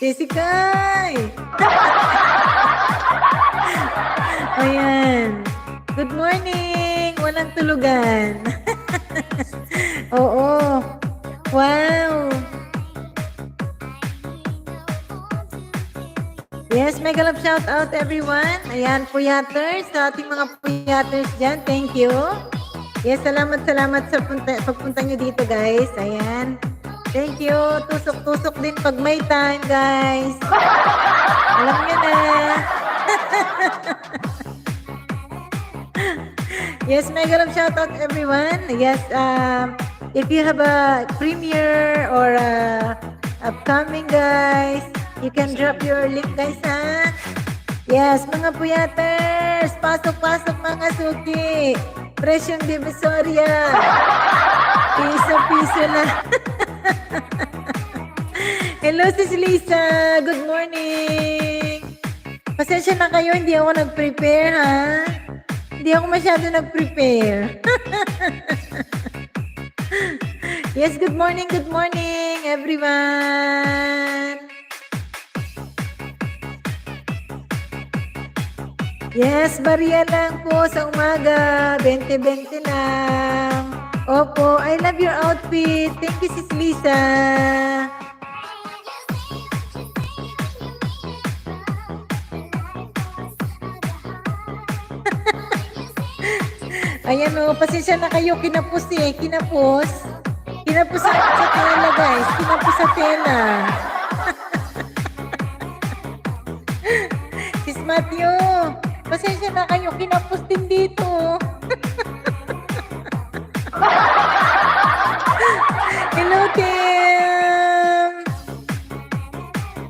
Jessica! Ayan. Good morning! Walang tulugan. Oo. Wow! Yes, mega love shout out everyone. Ayan, puyaters, sa ating mga puyaters dyan. Thank you. Yes, salamat sa pagpunta nyo dito, guys. Ayan. Thank you. Tusok-tusok din pag may time, guys. Alam nyo na. Yes, mega love shout out everyone. Yes, if you have a premiere or upcoming, guys, you can drop your link, guys, ha? Yes, mga puyaters, pasok-pasok mga suki. Presyong Divisoria. Piso-piso na. Hello, Sis Lisa. Good morning. Pasensya na kayo, hindi ako nag-prepare, ha? Hindi ako masyado nag-prepare. Yes, good morning, everyone. Yes, bariya lang po sa umaga. 20-20 lang. Opo, I love your outfit. Thank you, Sis Lisa. Ayan o, pasensya na kayo. Kinapos eh. Kinapos sa tela, guys. Kinapos sa tela. Sis Matthew, pasensya na kayo. Kinapos din dito. Hello, Kim.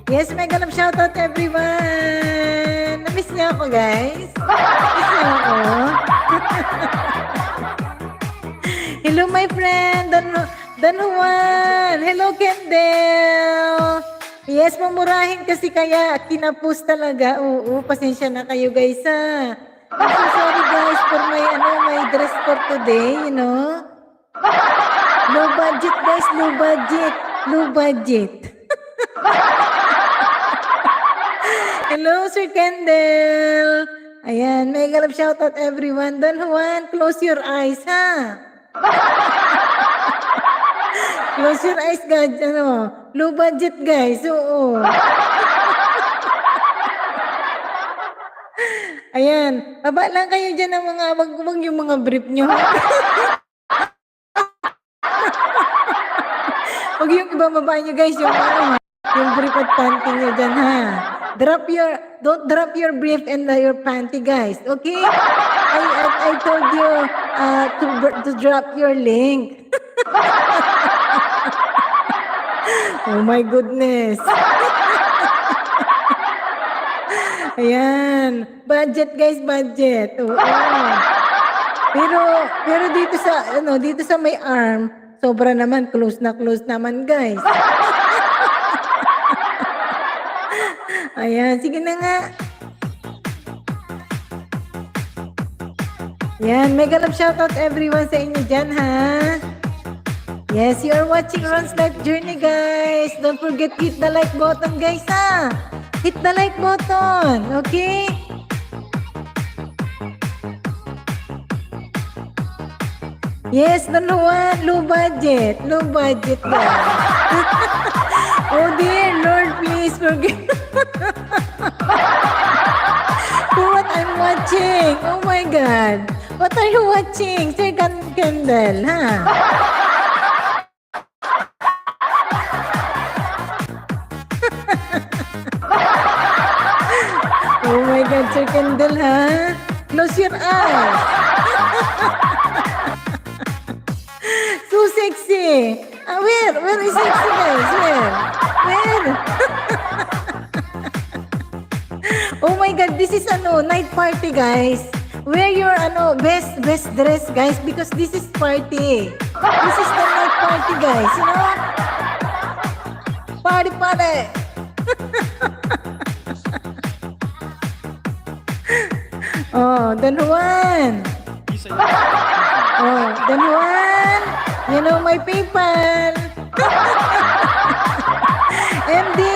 Yes, mega love shoutout everyone. Namiss niya ako, guys. Namiss niya ako. Hello, my friend. Don Juan. Hello, Kendall. Yes, mamurahin kasi kaya kinapos talaga. Oo, pasensya na kayo, guys, ha. I'm so sorry, guys, for my dress for today, you know. Low budget, guys, low budget. Low budget. Hello, Sir Kendall. Ayan, mega love shoutout everyone. Don Juan, close your eyes, ha? Close your eyes, guys. Low budget, guys. Oo. Ayan, baba lang kayo dyan ng mga, wag yung mga brief nyo. Wag yung ibababa nyo, guys, yung brief at panty nyo dyan, ha? Don't drop your brief and your panty, guys. Okay? I told you to drop your link. Oh my goodness. Ayan. Budget, guys, budget. Oo. Pero dito sa may arm, sobra naman, close naman, guys. Ayan, sige na nga. Ayan, mega love shoutout everyone sa inyo dyan, ha? Yes, you are watching Ron's Life Journey, guys. Don't forget hit the like button, guys, ha? Hit the like button, okay? Yes, low budget, guys. Oh dear Lord, please forgive. For what I'm watching. Oh my God. What are you watching? Sir Kendall, ha? Oh my God, Sir Kendall, ha? Close your eyes. So sexy. Where is sexy, guys? Where? Oh my God, this is night party, guys. Wear your best dress, guys, because this is party. This is the night party, guys. You know? Party. Oh, Don Juan. Oh, Don Juan. You know my PayPal. MD,